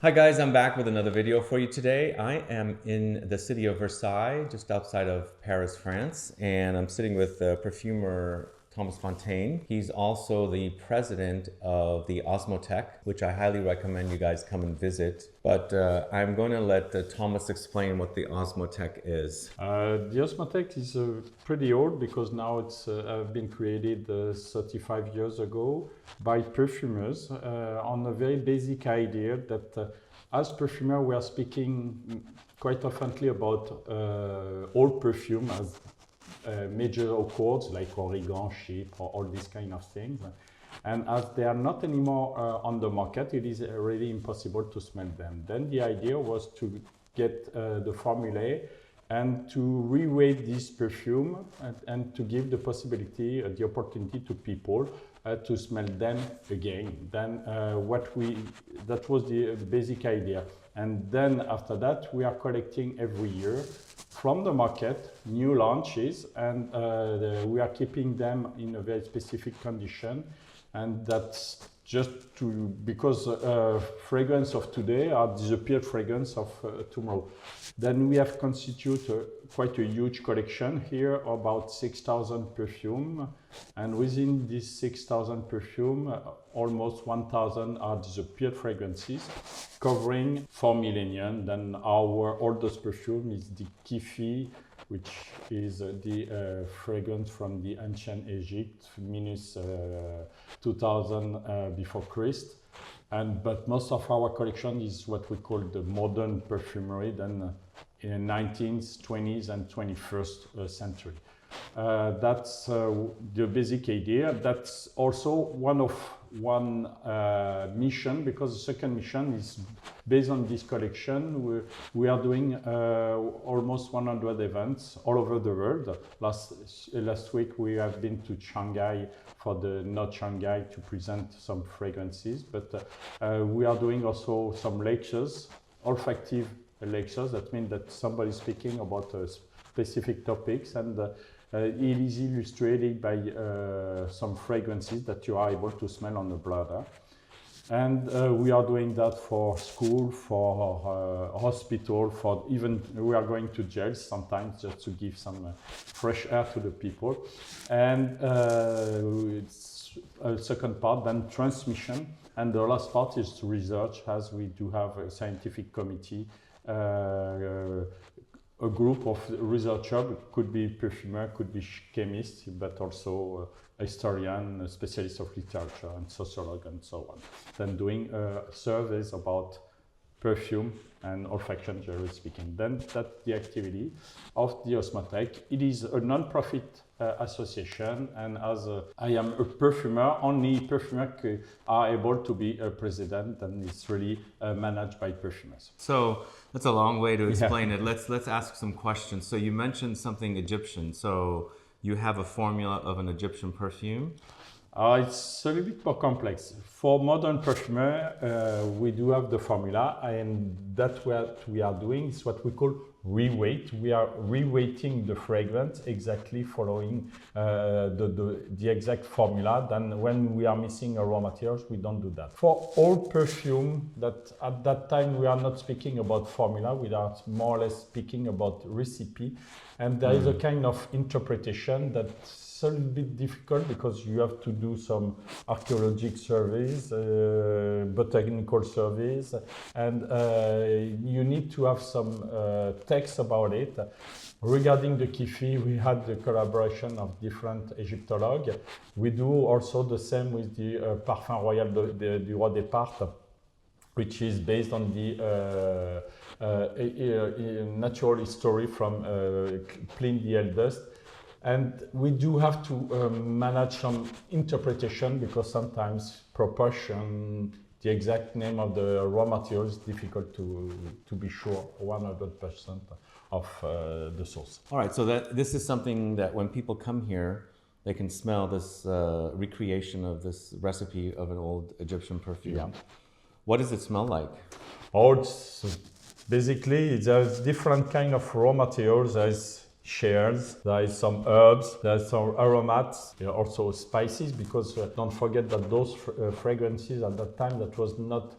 Hi guys, I'm back with another video for you today. I am in the city of Versailles, just outside of Paris, France, and I'm sitting with perfumer Thomas Fontaine. He's also the president of the Osmothèque, which I highly recommend you guys come and visit. But I'm going to let Thomas explain what the Osmothèque is. The Osmothèque is pretty old because now it's been created 35 years ago by perfumers on a very basic idea that as perfumer we are speaking quite oftenly about old perfume as major accords like Oregon, Chypres, or all these kind of things. And as they are not anymore on the market, it is really impossible to smell them. Then the idea was to get the formulae and to reweight this perfume and to give the possibility, the opportunity to people to smell them again. Then that was the basic idea. And then after that, we are collecting every year from the market new launches, and we are keeping them in a very specific condition. And that's just because fragrance of today are disappeared fragrance of tomorrow. Then we have constituted quite a huge collection here, about 6,000 perfume. And within these 6,000 perfume, almost 1,000 are disappeared fragrances, covering 4 millennia. Then our oldest perfume is the Jicky, which is the fragrance from the ancient Egypt, minus 2000 before Christ. But most of our collection is what we call the modern perfumery, then in the 19th, 20th, and 21st century. That's the basic idea. That's also one mission, because the second mission is based on this collection. We are doing almost 100 events all over the world. Last week we have been to Shanghai for the Not Shanghai to present some fragrances, but we are doing also some lectures, olfactive lectures. That means that somebody is speaking about specific topics, and it is illustrated by some fragrances that you are able to smell on the bladder. And we are doing that for school, for hospital, for even we are going to jails sometimes just to give some fresh air to the people. And it's a second part, then transmission. And the last part is research, as we do have a scientific committee, a group of researchers, could be perfumer, could be chemist, but also historian, a specialist of literature, and sociologist, and so on. Then doing surveys about perfume and olfaction, generally speaking. Then that's the activity of the Osmothèque. It is a non-profit association, and as I am a perfumer, only perfumers are able to be a president, and it's really managed by perfumers. So that's a long way to explain it. Let's ask some questions. So you mentioned something Egyptian. So you have a formula of an Egyptian perfume? It's a little bit more complex. For modern perfumer, we do have the formula, and that's what we are doing. It's what we call reweight. We are reweighting the fragrance exactly following the exact formula. Then when we are missing raw materials, we don't do that. For all perfume, that at that time we are not speaking about formula, we are more or less speaking about recipe. And there is a kind of interpretation that's a little bit difficult because you have to do some archaeological surveys, botanical surveys, and you need to have some text about it. Regarding the Jicky, we had the collaboration of different Egyptologues. We do also the same with the Parfum Royal du Roi des Parthes, which is based on the natural history from Pliny the Eldest. And we do have to manage some interpretation because sometimes proportion, the exact name of the raw material is difficult to be sure 100% of the source. All right, so this is something that when people come here, they can smell this recreation of this recipe of an old Egyptian perfume. Yeah. What does it smell like? Oh, basically, there's different kind of raw materials. There's shells, there is some herbs, there's some aromats, also spices, because don't forget that those fragrances at that time, that was not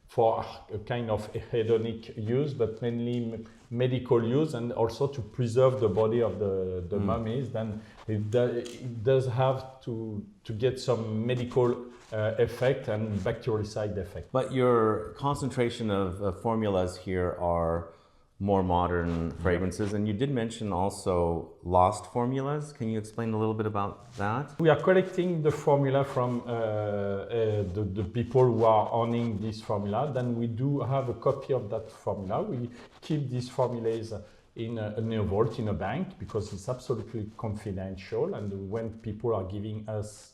for a kind of hedonic use, but mainly medical use, and also to preserve the body of the mummies. Then it does have to get some medical effect and bactericide effect. But your concentration of formulas here are more modern fragrances, and you did mention also lost formulas. Can you explain a little bit about that? We are collecting the formula from the people who are owning this formula. Then we do have a copy of that formula. We keep these formulas in a vault, in a bank, because it's absolutely confidential. And when people are giving us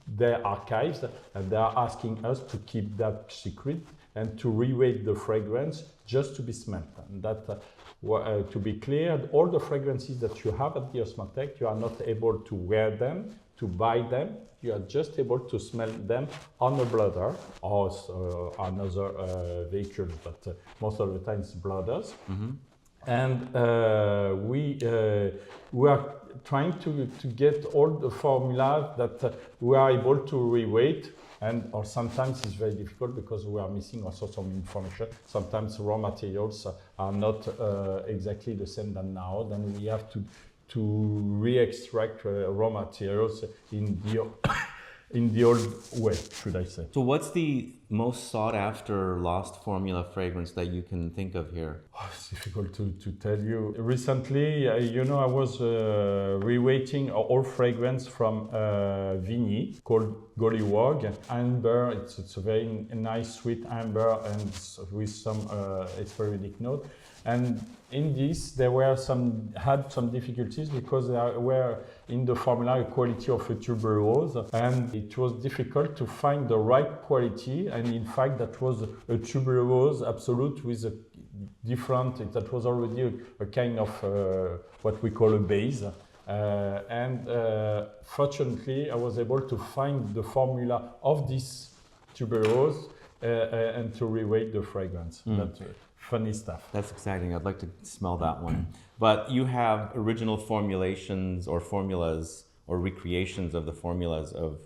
their archives, and they are asking us to keep that secret and to reweight the fragrance just to be smelled. And that, to be clear, all the fragrances that you have at the Osmothèque, you are not able to wear them, to buy them. You are just able to smell them on a bladder or another vehicle, but most of the time it's bladders. Mm-hmm. And we are trying to get all the formula that we are able to reweight. And or sometimes it's very difficult because we are missing also some information. Sometimes raw materials are not exactly the same than now. Then we have to re-extract raw materials in the old way, should I say. So what's the most sought after lost formula fragrance that you can think of here? Oh, it's difficult to tell you. Recently, I was reweighting an old fragrance from Vigny called Gollywog. Amber, it's a very nice sweet amber and with some experimentic note. And in this, there were had some difficulties because there were in the formula a quality of a tuberose, and it was difficult to find the right quality. And in fact, that was a tuberose absolute with a different. That was already a kind of what we call a base. And fortunately, I was able to find the formula of this tuberose and to reweight the fragrance. Funny stuff. That's exciting. I'd like to smell that one. But you have original formulations or formulas or recreations of the formulas of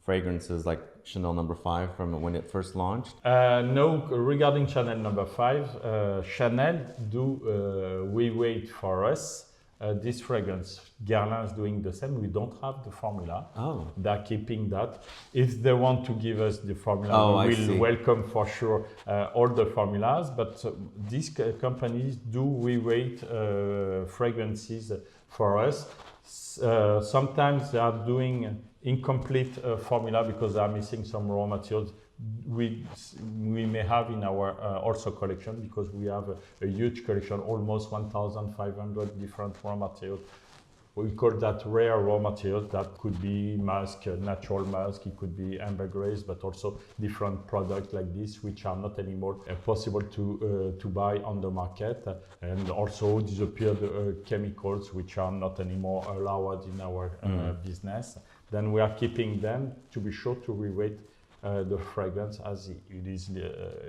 fragrances like Chanel No. 5 from when it first launched? No, regarding Chanel No. 5, Chanel do reweight for us this fragrance. Guerlain is doing the same. We don't have the formula. Oh. They're keeping that. If they want to give us the formula, we will welcome for sure all the formulas. But these companies do reweight fragrances for us. Sometimes they are doing incomplete formula because they are missing some raw materials. We may have in our also collection, because we have a huge collection, almost 1,500 different raw materials. We call that rare raw materials. That could be musk, natural musk, it could be ambergris, but also different products like this, which are not anymore possible to buy on the market, and also disappeared chemicals, which are not anymore allowed in our business. Then we are keeping them to be sure to reweight the fragrance as it is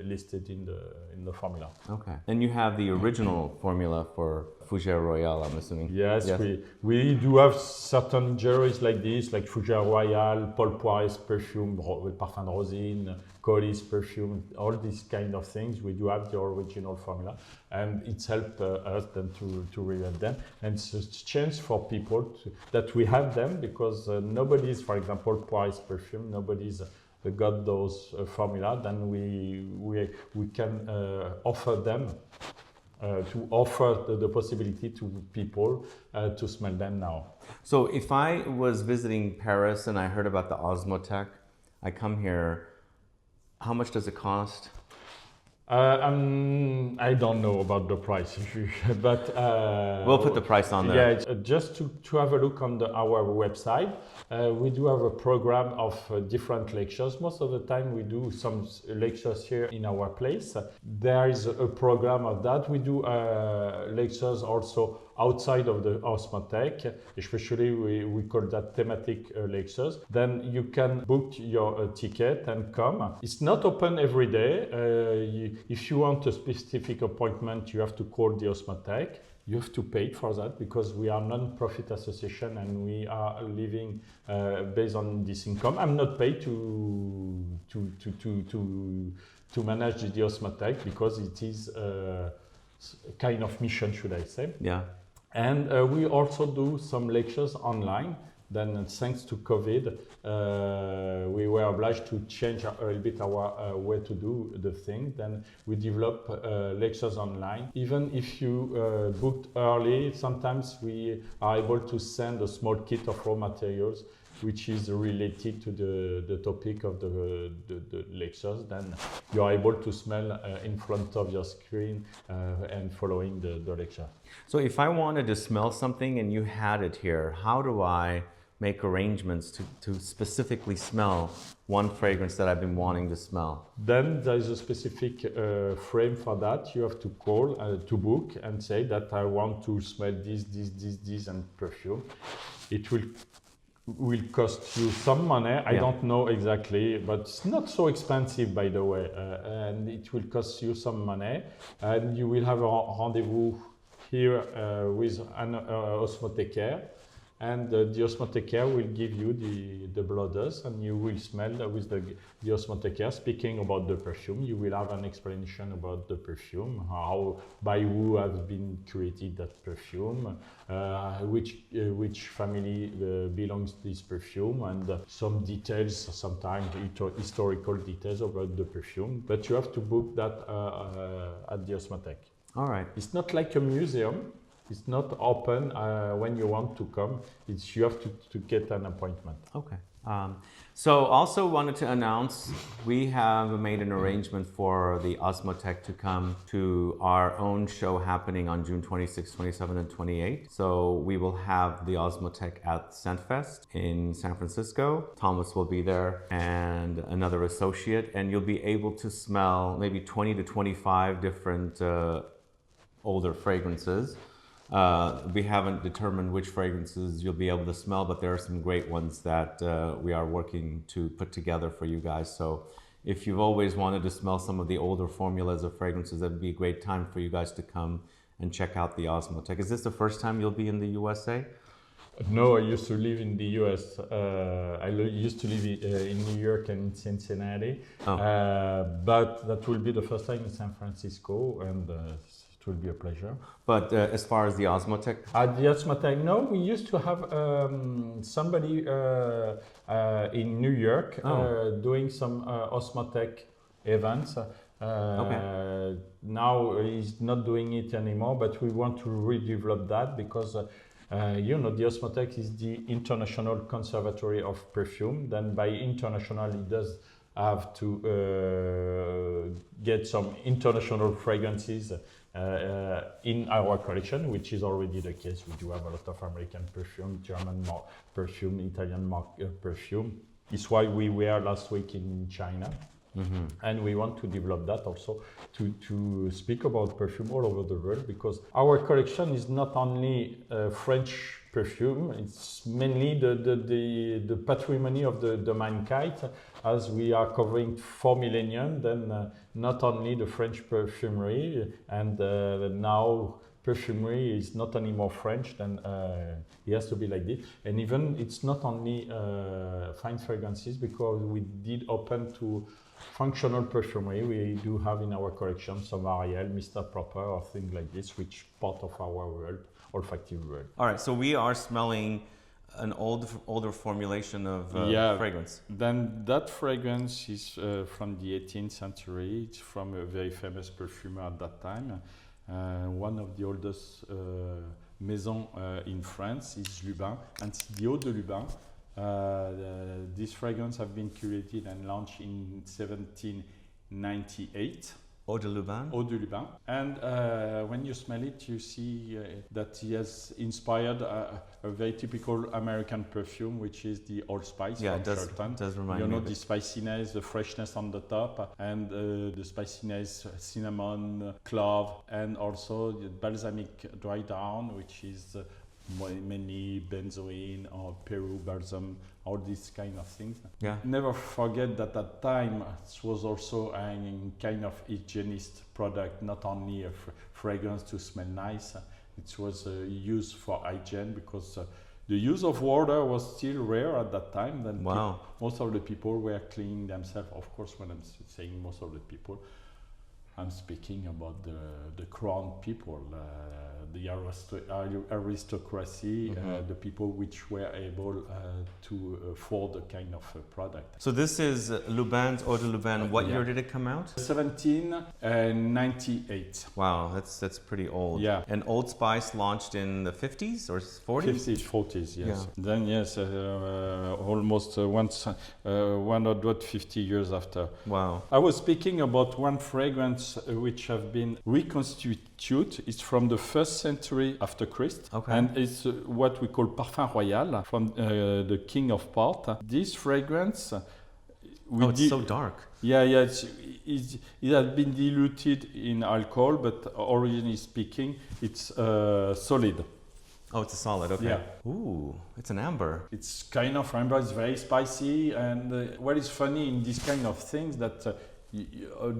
listed in the formula. Okay. And you have the original formula for Fougère Royale, I'm assuming. Yes. We do have certain jewelries like this, like Fougère Royale, Paul Poiret's Perfume, Parfum de Rosine, Collis Perfume, all these kind of things. We do have the original formula, and it's helped us then to rewrite them. And it's a chance for people that we have them, because nobody's, for example, Poiret's Perfume, nobody's got those formula. Then we can offer them to offer the possibility to people to smell them now. So if I was visiting Paris and I heard about the Osmothèque, I come here, how much does it cost? I don't know about the price, but we'll put the price on there. Yeah, just to have a look on our website. We do have a program of different lectures. Most of the time we do some lectures here in our place. There is a program of that. We do lectures also outside of the Osmothèque, especially we call that thematic lectures. Then you can book your ticket and come. It's not open every day. If you want a specific appointment, you have to call the Osmothèque. You have to pay for that because we are non-profit association and we are living based on this income. I'm not paid to manage the Osmothèque because it is a kind of mission, should I say. Yeah. And we also do some lectures online. Then thanks to COVID, we were obliged to change a little bit our way to do the thing. Then we develop lectures online. Even if you booked early, sometimes we are able to send a small kit of raw materials which is related to the topic of the lectures. Then you are able to smell in front of your screen and following the lecture. So if I wanted to smell something and you had it here, how do I make arrangements to specifically smell one fragrance that I've been wanting to smell? Then there is a specific frame for that. You have to call to book and say that I want to smell this and perfume. It will cost you some money. I don't know exactly, but it's not so expensive, by the way. And it will cost you some money. And you will have a rendezvous here with an osmothèque. And the osmothèque will give you the blooders, and you will smell with the osmothèque. Speaking about the perfume, you will have an explanation about the perfume, by who has been created that perfume, which family belongs to this perfume, and some details, sometimes historical details about the perfume. But you have to book that at the Osmothèque. All right. It's not like a museum. It's not open when you want to come. You have to get an appointment. Okay. So also wanted to announce we have made an arrangement for the Osmothèque to come to our own show happening on June 26, 27, and 28. So we will have the Osmothèque at ScentFest in San Francisco. Thomas will be there and another associate, and you'll be able to smell maybe 20 to 25 different older fragrances. We haven't determined which fragrances you'll be able to smell, but there are some great ones that we are working to put together for you guys. So if you've always wanted to smell some of the older formulas of fragrances, that would be a great time for you guys to come and check out the Osmothèque. Is this the first time you'll be in the USA? No, I used to live in the US. I used to live in New York and in Cincinnati. But that will be the first time in San Francisco, and it will be a pleasure. But as far as the Osmothèque? At the Osmothèque, no, we used to have somebody in New York doing some Osmothèque events. Now he's not doing it anymore, but we want to redevelop that because the Osmothèque is the International Conservatory of Perfume. Then by international, it does have to get some international fragrances in our collection, which is already the case. We do have a lot of American perfume, German perfume, Italian perfume. It's why we were last week in China. Mm-hmm. And we want to develop that also to speak about perfume all over the world, because our collection is not only French perfume, it's mainly the patrimony of the mankind, as we are covering 4 millennia, then not only the French perfumery, and now perfumery is not anymore French, then it has to be like this. And even it's not only fine fragrances, because we did open to functional perfumery. We do have in our collection some Ariel, Mr. Proper, or things like this, which part of our world, olfactive world. All right, so we are smelling an older formulation of fragrance. Then that fragrance is from the 18th century. It's from a very famous perfumer at that time. One of the oldest maisons in France is Lubin, and it's the Eau de Lubin. This fragrance have been created and launched in 1798. Eau de Lubin? Eau de Lubin. And when you smell it, you see that he has inspired a very typical American perfume, which is the allspice. Yeah, it does remind me of the spiciness, the freshness on the top, and the spiciness, cinnamon, clove, and also the balsamic dry down, which is mainly benzoin or Peru balsam, all these kind of things. Yeah. Never forget that at that time it was also a kind of hygienist product, not only a fragrance to smell nice. It was used for hygiene because the use of water was still rare at that time. Then Wow. most of the people were cleaning themselves. Of course, when I'm saying most of the people, I'm speaking about the crown people, the aristocracy, the people which were able to afford a kind of product. So this is Lubin's Eau de Lubin. What year did it come out? 1798. Wow, that's pretty old. Yeah. And Old Spice launched in the 50s or 40s? 50s, 40s, yes. Yeah. Then yes, almost 150 years after. Wow. I was speaking about one fragrance which have been reconstituted. It's from the 1st century after Christ, Okay. and it's what we call Parfum Royal from the King of Part. This fragrance, It's so dark. it has been diluted in alcohol, but originally speaking, it's solid. Oh, it's a solid. Okay. Yeah. Ooh, it's an amber. It's kind of amber. It's very spicy, and what is funny in this kind of things that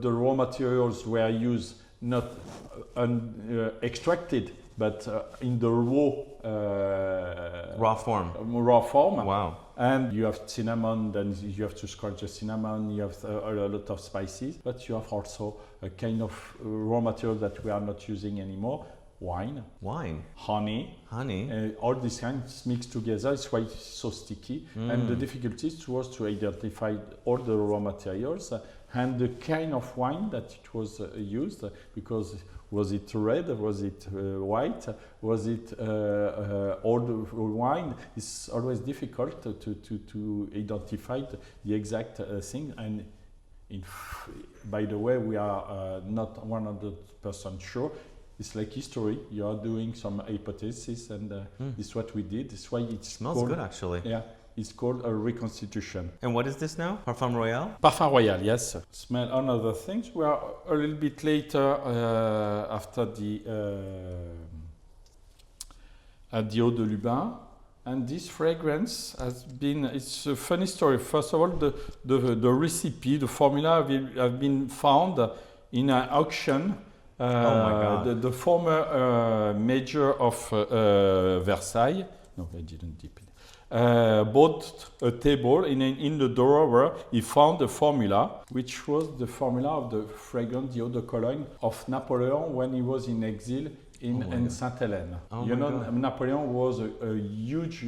the raw materials were used not extracted, but in the Raw form. raw form. Wow. And you have cinnamon, then you have to scratch the cinnamon, you have a lot of spices, but you have also a kind of raw material that we are not using anymore. Wine, honey, all these kinds mixed together. It's why it's so sticky. And the difficulty was to identify all the raw materials and the kind of wine that it was used, because was it red, was it white, was it old wine? It's always difficult to identify the exact thing. And by the way, we are not 100% sure. It's like history. You are doing some hypothesis, and this is what we did. This is why it Smells good, actually. Yeah, it's called a reconstitution. And what is this now? Parfum Royale? Parfum Royale, yes. Smell another things. We are a little bit later after the at the Eau de Lubin. And this fragrance has been, it's a funny story. First of all, the recipe, the formula have been found in an auction. Oh my God. The former mayor of Versailles, no, I didn't dip it, bought a table in the drawer. He found a formula, which was the formula of the fragrance, the eau de cologne of Napoleon when he was in exile in Saint Helene. You know, Napoleon was a huge,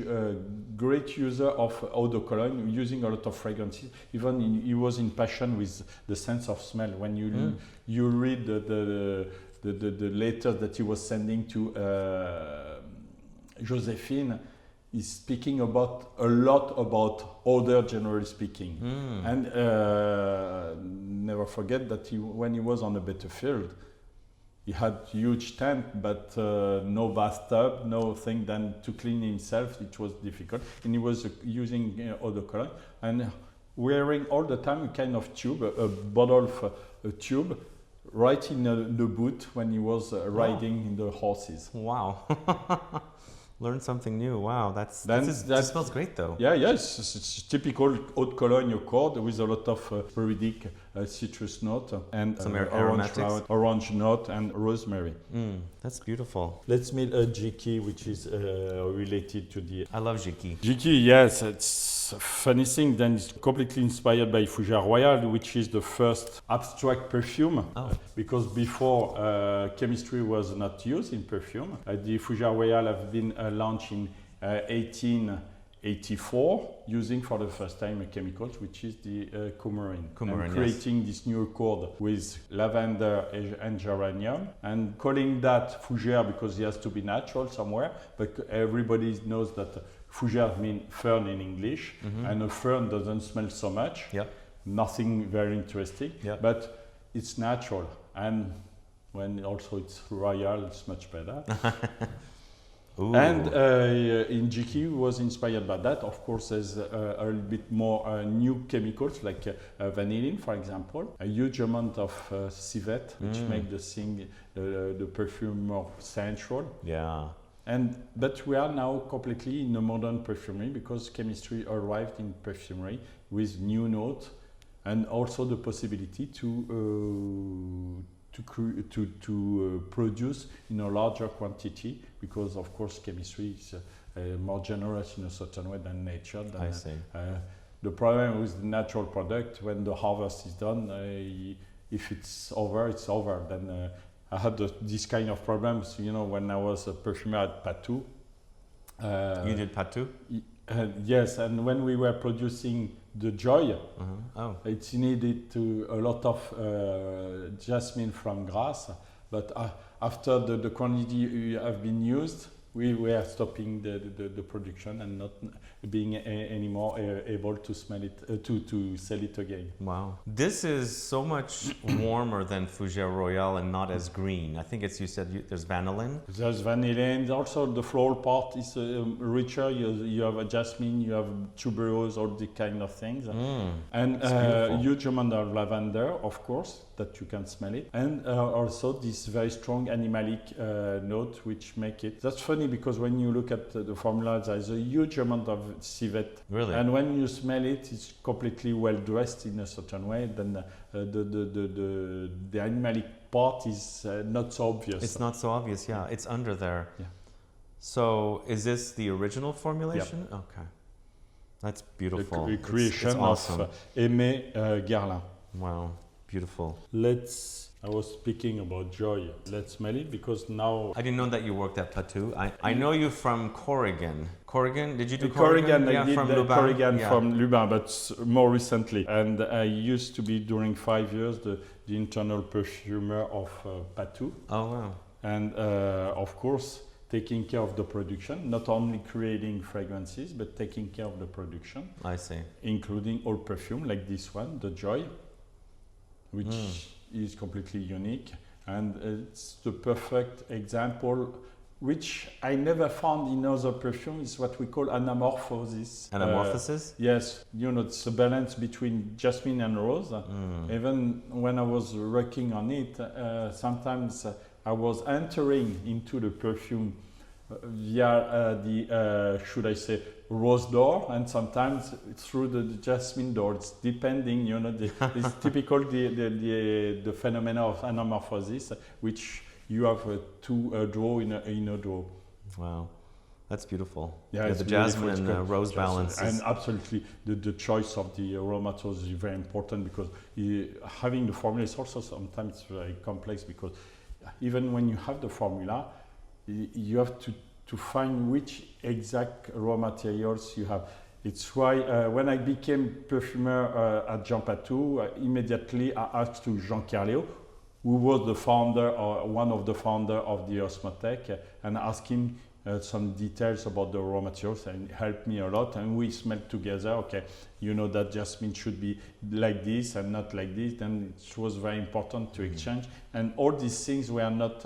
great user of eau de cologne, using a lot of fragrances. Even he was in passion with the sense of smell. When you read the letters that he was sending to Josephine, he's speaking about a lot about odor, generally speaking. And never forget that when he was on the battlefield, he had huge tent, but no bathtub, no thing then to clean himself. It was difficult, and he was using eau de cologne and wearing all the time a kind of tube, a bottle of a tube, right in the boot when he was riding in the horses. Wow. Learn something new. Wow, that smells great though. Yeah, yes, it's typical eau de cologne accord with a lot of periodic citrus note and some aromatics, orange note and rosemary. That's beautiful. Let's meet Jicky, which is related to the... I love Jicky. Jicky, yes, it's a funny thing. Then it's completely inspired by Fougère Royale, which is the first abstract perfume. Because before chemistry was not used in perfume. The Fougère Royale have been launched in 1884, using for the first time chemicals, which is the coumarin, and creating this new accord with lavender and geranium, and calling that fougère because it has to be natural somewhere. But everybody knows that fougère means fern in English, and a fern doesn't smell so much. Nothing very interesting, but it's natural. And when also it's royal, it's much better. And in Jicky was inspired by that. Of course, there's a little bit more new chemicals like vanillin, for example. A huge amount of civet, which make the perfume more sensual. Yeah. But we are now completely in a modern perfumery because chemistry arrived in perfumery with new notes and also the possibility to produce in a larger quantity, because of course chemistry is more generous in a certain way than nature. I see. The problem with the natural product, when the harvest is done, if it's over, it's over. Then I had this kind of problems, you know, when I was a perfumer at Patou. You did Patou? Yes, and when we were producing the Joy, it needed a lot of jasmine from Grasse, but after the quantity have been used, we were stopping the production and not being anymore able to smell it, to sell it again. Wow. This is so much warmer than Fougère Royale and not as green. I think it's, you said there's vanillin? There's vanillin. Also the floral part is richer. You have a jasmine, you have tuberose, all the kind of things. And a huge amount of lavender, of course, that you can smell it. And also this very strong animalic note, which make it. That's funny because when you look at the formula, there's a huge amount of civet. Really? And when you smell it, it's completely well dressed in a certain way. Then the animalic part is not so obvious. It's not so obvious, yeah. It's under there. Yeah. So is this the original formulation? Yep. Okay. That's beautiful. The creation it's awesome. of Aimé Garlin. Wow, beautiful. I was speaking about Joy. Let's smell it because now... I didn't know that you worked at Patou. I know you from Corrigan. Corrigan? Did you do Corrigan? Yeah, I did from Lubin. Corrigan yeah. from Lubin, but more recently. And I used to be, during 5 years, the internal perfumer of Patou. Oh, wow. And of course, taking care of the production, not only creating fragrances, but taking care of the production. I see. Including all perfume, like this one, the Joy, which is completely unique. And it's the perfect example, which I never found in other perfumes, is what we call anamorphosis. Anamorphosis? Yes, you know, it's a balance between jasmine and rose. Even when I was working on it, sometimes I was entering into the perfume via the, should I say, rose door, and sometimes through the jasmine door. It's depending, you know, it's typical the phenomena of anamorphosis, which you have two draw in a draw. Wow, that's beautiful. Yeah, the jasmine and the rose balance. And absolutely, the choice of the aromatase is very important, because having the formula is also sometimes very complex, because even when you have the formula, you have to find which exact raw materials you have. It's why when I became perfumer at Jean Patou, immediately I asked to Jean Carleo, who was the founder, or one of the founders of the Osmothèque, and asked him some details about the raw materials, and it helped me a lot. And we smelled together, okay, you know that jasmine should be like this and not like this. Then it was very important to exchange. And all these things were not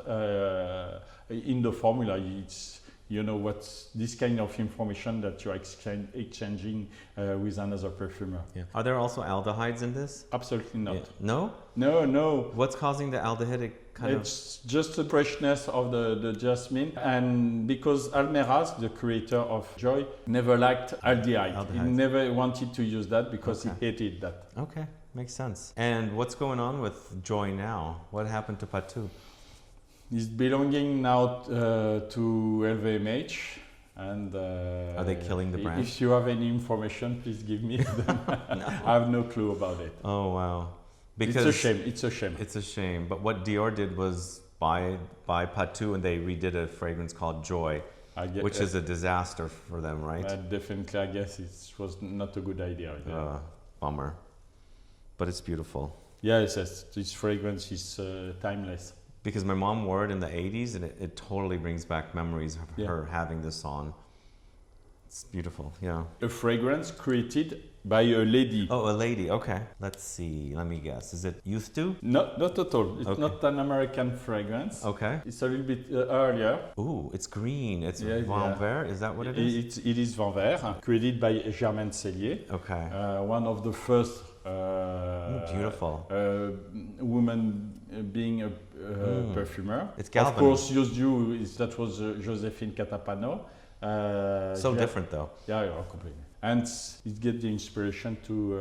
in the formula. It's, you know, what's this kind of information that you're exchanging with another perfumer. Yeah. Are there also aldehydes in this? Absolutely not. Yeah. No? No. What's causing the aldehydic kind of? It's just the freshness of the jasmine, and because Almeraz, the creator of Joy, never liked aldehyde. He never wanted to use that because he hated that. Okay, makes sense. And what's going on with Joy now? What happened to Patou? It's belonging now to LVMH. And are they killing the brand? If you have any information, please give me them. No. I have no clue about it. Oh, wow. Because it's a shame. It's a shame. It's a shame. But what Dior did was buy Patou, and they redid a fragrance called Joy, which is a disaster for them, right? Definitely, I guess it was not a good idea. Yeah. Bummer. But it's beautiful. Yes, this fragrance is timeless. Because my mom wore it in the 80s, and it totally brings back memories of her having this on. It's beautiful, yeah. A fragrance created by a lady. Oh, a lady, okay. Let's see, let me guess. Is it Youth to? No, not at all. It's not an American fragrance. Okay. It's a little bit earlier. Ooh, it's green. It's Vert, is that what it is? It is Vert, created by Germaine Cellier. Okay. One of the first beautiful woman being a perfumer. It's Galvan. Of course, that was Josephine Catapano. So different though. Yeah, completely. And it gets the inspiration to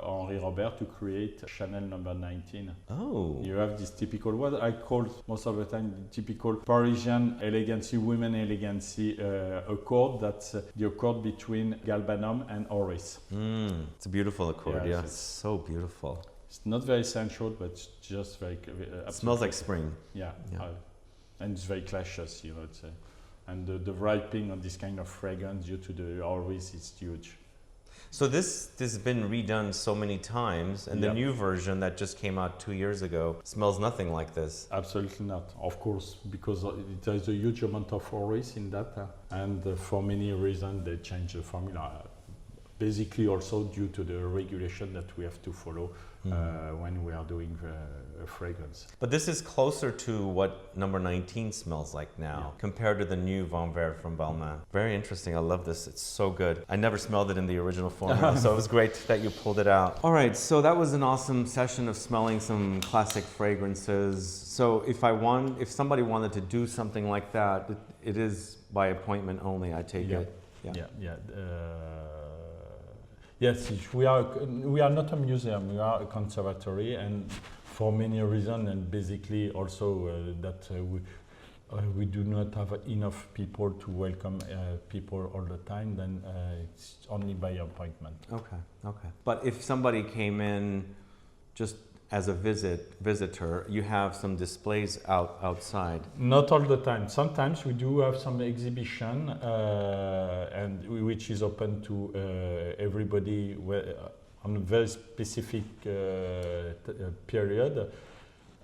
Henri Robert to create Chanel number 19. Oh. You have this typical, what I call most of the time, the typical Parisian elegancy, women elegancy accord. That's the accord between Galbanum and Oris. It's a beautiful accord, Yes, yeah. It's so beautiful. It's not very sensual, but it's just very... It smells like spring. Yeah. Yeah. And it's very clashes, you know. And the wrapping on this kind of fragrance due to the Oris is huge. So this has been redone so many times, and the new version that just came out 2 years ago smells nothing like this. Absolutely not, of course, because it has a huge amount of Oris in that, and for many reasons they changed the formula. Basically also due to the regulation that we have to follow when we are doing a fragrance. But this is closer to what number 19 smells like now, compared to the new Vert from Balmain. Very interesting, I love this, it's so good. I never smelled it in the original formula, so it was great that you pulled it out. All right, so that was an awesome session of smelling some classic fragrances. So if somebody wanted to do something like that, it is by appointment only, I take it. Yes, we are not a museum, we are a conservatory, and for many reasons, and basically also that we do not have enough people to welcome people all the time, then it's only by appointment. Okay. But if somebody came in just as a visitor, you have some displays outside. Not all the time. Sometimes we do have some exhibition, which is open to everybody on a very specific period.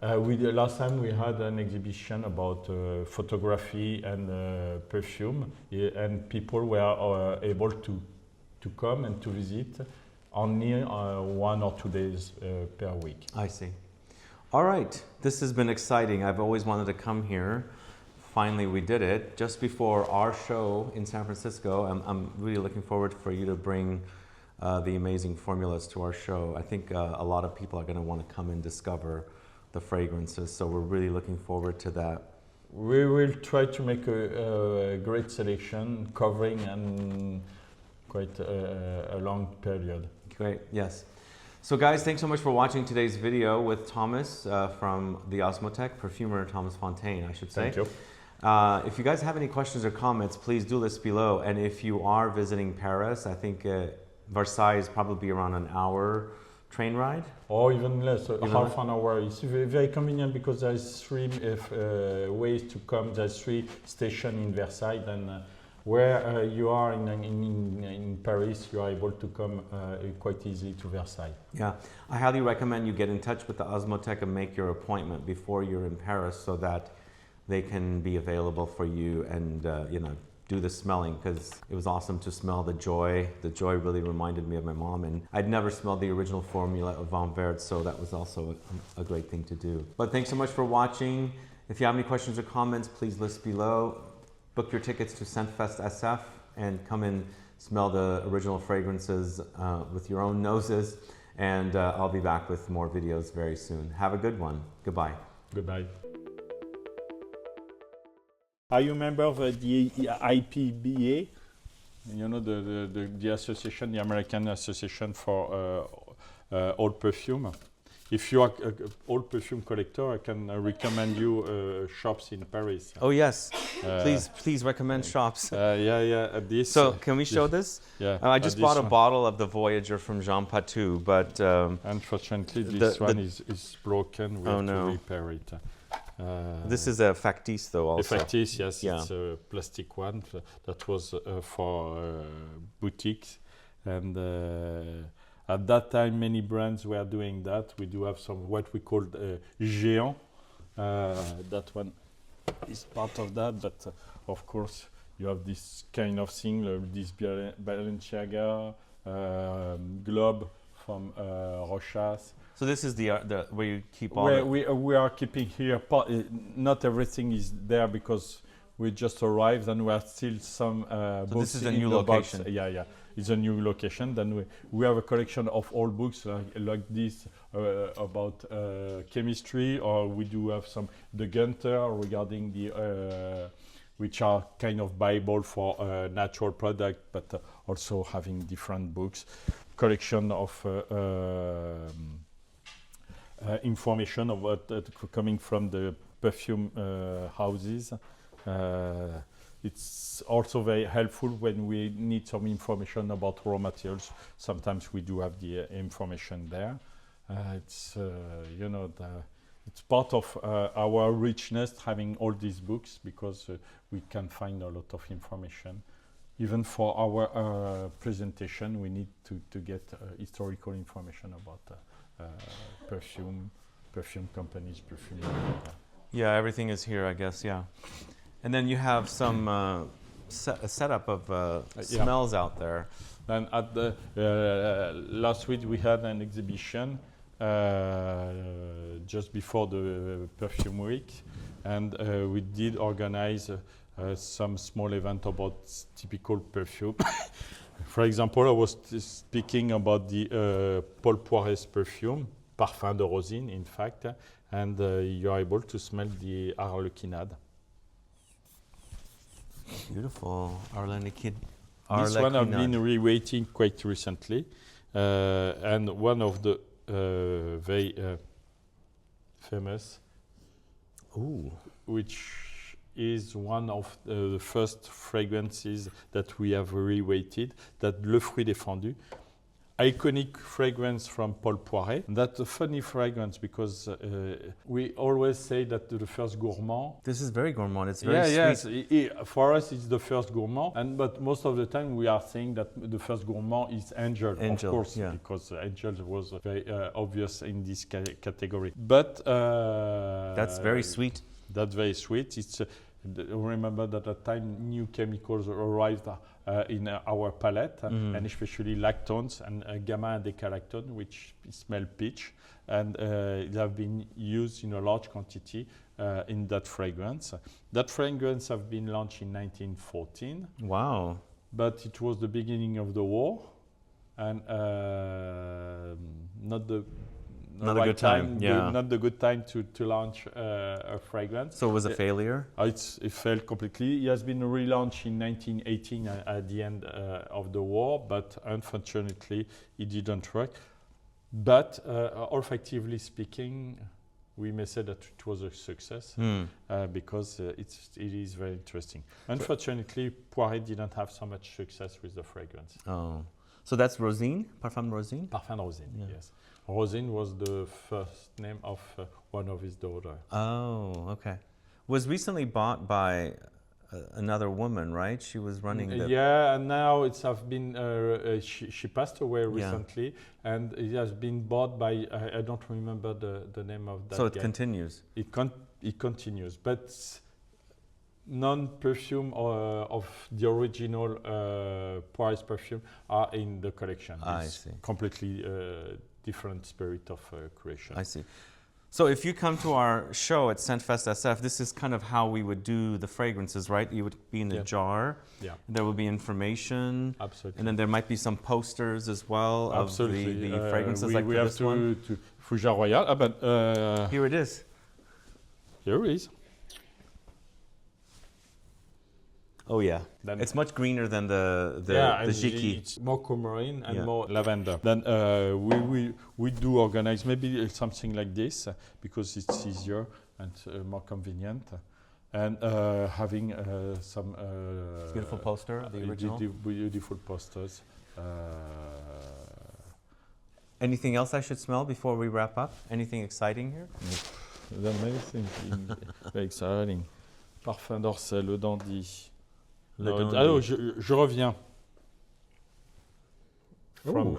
Last time we had an exhibition about photography and perfume, and people were able to come and to visit only 1 or 2 days per week. I see. All right, this has been exciting. I've always wanted to come here. Finally, we did it. Just before our show in San Francisco, I'm really looking forward for you to bring the amazing formulas to our show. I think a lot of people are going to want to come and discover the fragrances, so we're really looking forward to that. We will try to make a great selection covering and quite a long period. Great, yes. So guys, thanks so much for watching today's video with Thomas from the Osmothèque, perfumer Thomas Fontaine, I should say. Thank you. If you guys have any questions or comments, please do list below. And if you are visiting Paris, I think Versailles is probably around an hour train ride. Or even less, half an hour. It's very convenient because there's 3 ways to come. There's 3 stations in Versailles. Then where you are in Paris, you are able to come quite easily to Versailles. Yeah, I highly recommend you get in touch with the Osmothèque and make your appointment before you're in Paris so that they can be available for you and do the smelling, because it was awesome to smell the joy. The joy really reminded me of my mom, and I'd never smelled the original formula of Vert, so that was also a great thing to do. But thanks so much for watching. If you have any questions or comments, please list below. Book your tickets to ScentFest SF and come and smell the original fragrances with your own noses. And I'll be back with more videos very soon. Have a good one. Goodbye. Goodbye. Are you a member of the IPBA? You know, the association, the American Association for Old Perfume. If you are an old perfume collector, I can recommend you shops in Paris. Oh yes, please recommend shops. So can we show this? Yeah. I just bought a bottle of the Voyager from Jean Patou, but unfortunately this one is broken. We have to repair it. This is a factice though also. A factice, yes, yeah. It's a plastic one that was for boutiques, and at that time many brands were doing that. We do have some what we call géant. That one is part of that, but of course you have this kind of thing, this Balenciaga globe from Rochas. So this is the where you keep all. We are keeping here. Not everything is there because we just arrived and we have still some books. This is a new location. Box. Yeah, it's a new location. Then we have a collection of old books like this about chemistry, or we do have some the Gunther regarding the which are kind of Bible for natural product, but also having different books, collection of information of what coming from the perfume houses. It's also very helpful when we need some information about raw materials. Sometimes we do have the information there. It's it's part of our richness having all these books, because we can find a lot of information. Even for our presentation, we need to get historical information about perfume companies, perfume. Yeah, everything is here, I guess. Yeah, and then you have some a setup of smells out there. Then at the last week we had an exhibition just before the Perfume Week, and we did organize some small event about typical perfume. For example, I was speaking about the Paul Poiret's perfume, Parfum de Rosine, in fact, and you are able to smell the Arlequinade. Beautiful Arlequinade. This one I've been reweighting quite recently, and one of the very famous, which is one of the first fragrances that we have reweighted, that Le Fruit Défendu. Iconic fragrance from Paul Poiret. That's a funny fragrance because we always say that the first Gourmand. This is very gourmand. It's very sweet. Yes. For us, it's the first Gourmand, but most of the time we are saying that the first Gourmand is Angel, of course, because Angel was very obvious in this category. But that's very sweet. That's very sweet. It's remember that at the time new chemicals arrived in our palette, and especially lactones and gamma and decalactone, which smell peach, and they have been used in a large quantity in that fragrance. That fragrance have been launched in 1914. Wow! But it was the beginning of the war, and not the good time to launch a fragrance. So it was a failure? It failed completely. It has been relaunched in 1918 at the end of the war, but unfortunately it didn't work. But olfactively speaking, we may say that it was a success because it is very interesting. Unfortunately, Poiret didn't have so much success with the fragrance. Oh, so that's Rosine, Parfum Rosine? Parfum Rosine, yes. Rosine was the first name of one of his daughters. Oh, okay. Was recently bought by another woman, right? She was running the... Yeah, and now it's have been... she passed away recently, and it has been bought by... I don't remember the name of that So it guy. continues? It continues, but non-perfume of the original Poiret's perfume are in the collection. I see. Completely different spirit of creation. I see. So if you come to our show at ScentFest SF, this is kind of how we would do the fragrances, right? You would be in a jar. Yeah. There will be information. Absolutely. And then there might be some posters as well of the fragrances like we have this one. To Fougère Royale. Here it is. Here it is. Oh yeah, it's much greener than the Jicky. It's more coumarin and more lavender. Then we do organize maybe something like this because it's easier and more convenient, and having some beautiful poster, the original. Beautiful posters. Anything else I should smell before we wrap up? Anything exciting here? There's many things very exciting. Parfum d'Orsay, le dandy. Alors, je reviens. From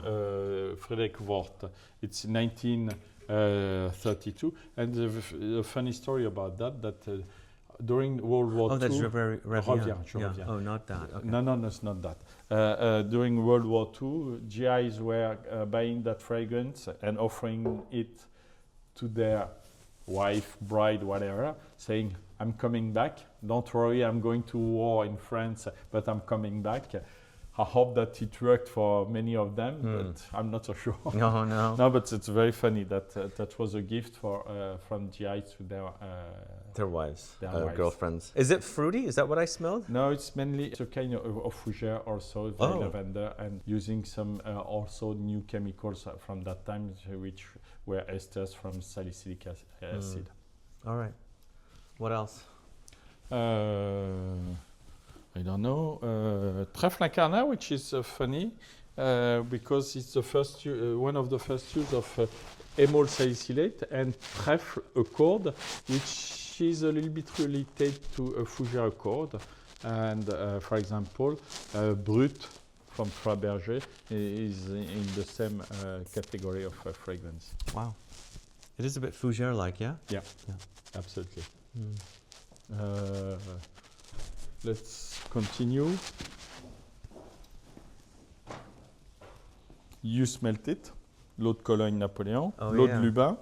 Frederick Vert. It's 1932. And the funny story about that during World War II... Oh, that's Je reviens. Yeah. Oh, not that. Okay. No, it's not that. During World War II, GIs were buying that fragrance and offering it to their wife, bride, whatever, saying, I'm coming back. Don't worry, I'm going to war in France, but I'm coming back. I hope that it worked for many of them, but I'm not so sure. No, no. No, but it's very funny that that was a gift from GI to Their wives, Their wives. girlfriends. Is it fruity? Is that what I smelled? No, it's mainly a kind of fougère, also very lavender, and using some also new chemicals from that time, which were esters from salicylic acid. All right. What else? I don't know. Trèfle incarnat, which is funny because it's the first one of the first use of amyl salicylate, and trèfle accord, which is a little bit related to a fougère accord. And for example, Brut from Fabergé is in the same category of fragrance. Wow. It is a bit fougère-like, yeah? Yeah, absolutely. Let's continue. You smelt it. L'eau de Cologne Napoléon. L'eau de Lubin.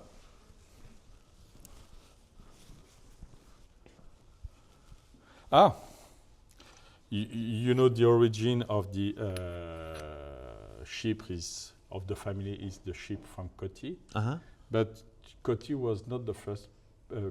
Ah! You know the origin of the Chypres of the family is the sheep from Coty. But Coty was not the first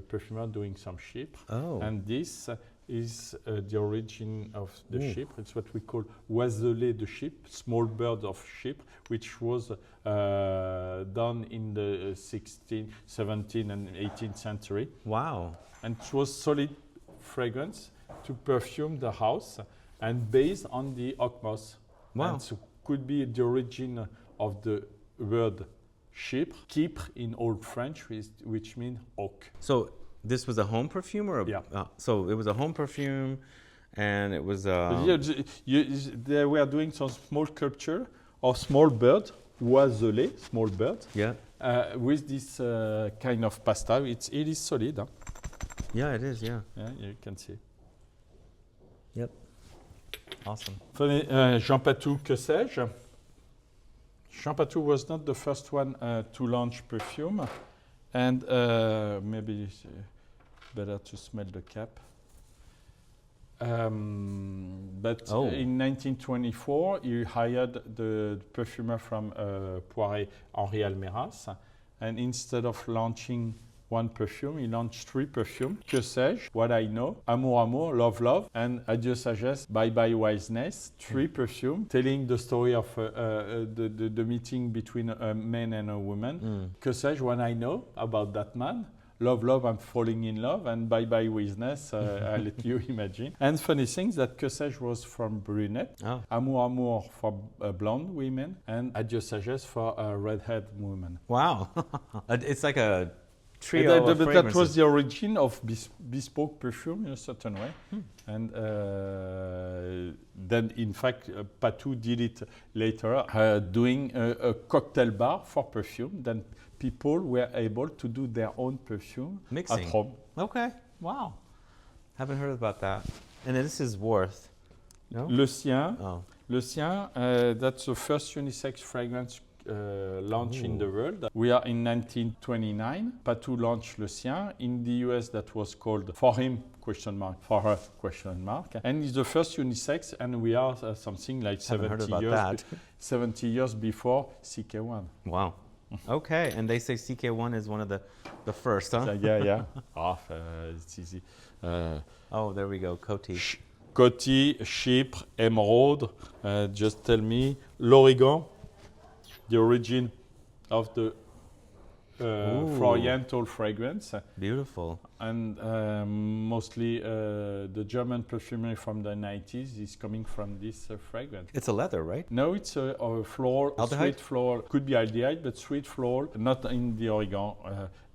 perfumer doing some sheep. And this is the origin of the sheep. It's what we call oiselets de sheep, small birds of sheep, which was done in the 16th, 17th, and 18th century. Wow. And it was solid fragrance to perfume the house and based on the oak moss. Wow. And so could be the origin of the word Chypres, Chypres in Old French, which means oak. So this was a home perfume, or so it was a home perfume, and it was. They were doing some small sculpture of small bird, oiselets, small bird. Yeah. With this kind of pasta, it is solid. Huh? Yeah, it is. Yeah. Yeah, you can see. Yep. Awesome. Jean Patou, que sais-je? Jean Patou was not the first one to launch perfume, and maybe it's better to smell the cap. But in 1924, he hired the perfumer from Poiret, Henri Almeras, and instead of launching one perfume, he launched 3 perfumes. Que sais-je, What I Know, Amour Amour, Love Love, and Adieu Sagesse, Bye Bye Wiseness. 3 perfumes telling the story of the meeting between a man and a woman. Que sais-je, What I Know, about that man. Love, Love, I'm falling in love, and Bye Bye Wiseness, I'll let you imagine. And funny things that Que sais-je was from brunette, Amour Amour for blonde women, and Adieu Sagesse for redhead women. Wow. It's like a trio of fragrances. That was the origin of bespoke perfume in a certain way. And then, in fact, Patou did it later, doing a cocktail bar for perfume. Then people were able to do their own perfume at home. Okay, wow. Haven't heard about that. And this is Worth. No? Le Sien. Le Sien, that's the first unisex fragrance launch in the world. We are in 1929. Patou launched Le Sien. In the US, that was called For Him, ? For her, ? And it's the first unisex, and we are something like 70 years before CK1. Wow. Okay, and they say CK1 is one of the first, huh? Yeah. It's easy. There we go, Coty. Coty, Chypres, Emerald, just tell me, l'Oregon, the origin of the Oriental fragrance. Beautiful. And mostly the German perfumery from the 90s is coming from this fragrance. It's a leather, right? No, it's a floral, sweet floral. Could be aldehyde, but sweet floral, not in the Oregon,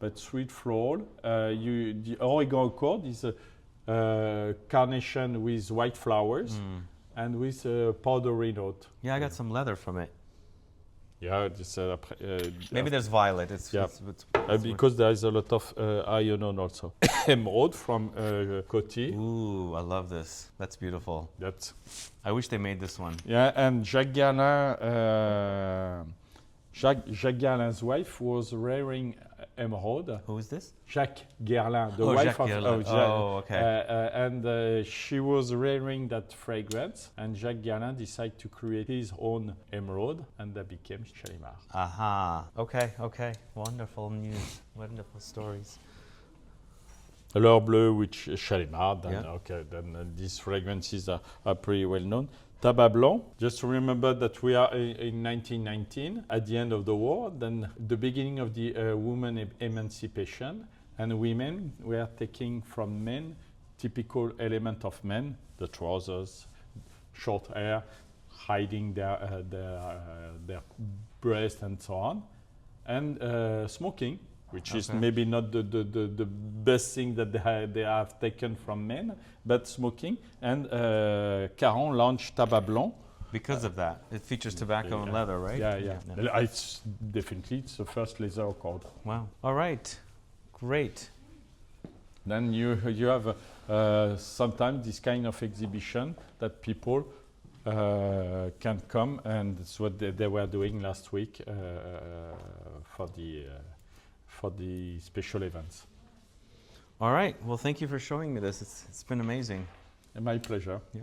but sweet floral. The Oregon Accord is a carnation with white flowers and with a powdery note. Yeah, I got some leather from it. Yeah, maybe there's violet. It's because there is a lot of ionone also. Emerald from Coty. Ooh, I love this. That's beautiful. I wish they made this one. Yeah, and Jacques Guerlain's wife was wearing emerald. Who is this? Jacques Guerlain, the Oh, wife Jacques of Guerlain. Jacques. Oh, okay. And she was wearing that fragrance, and Jacques Guerlain decided to create his own emerald, and that became Shalimar. Aha. Okay, okay. Wonderful news. Wonderful stories. L'Or Bleu, which is Shalimar, then, Yeah. okay, then these fragrances are pretty well known. Tabac Blond, just to remember that we are in 1919, at the end of the war, then the beginning of the women emancipation, and women were taking from men typical element of men, the trousers, short hair, hiding their breast and so on, and smoking, which is maybe not the best thing that they have taken from men, but smoking. And Caron launched Tabac Blond. Because of that. It features tobacco and leather, right? Yeah. It's definitely the first laser accord. Wow. All right. Great. Then you have sometimes this kind of exhibition that people can come, and it's what they were doing last week for the special events. All right. Well, thank you for showing me this. It's been amazing. My pleasure. Yeah.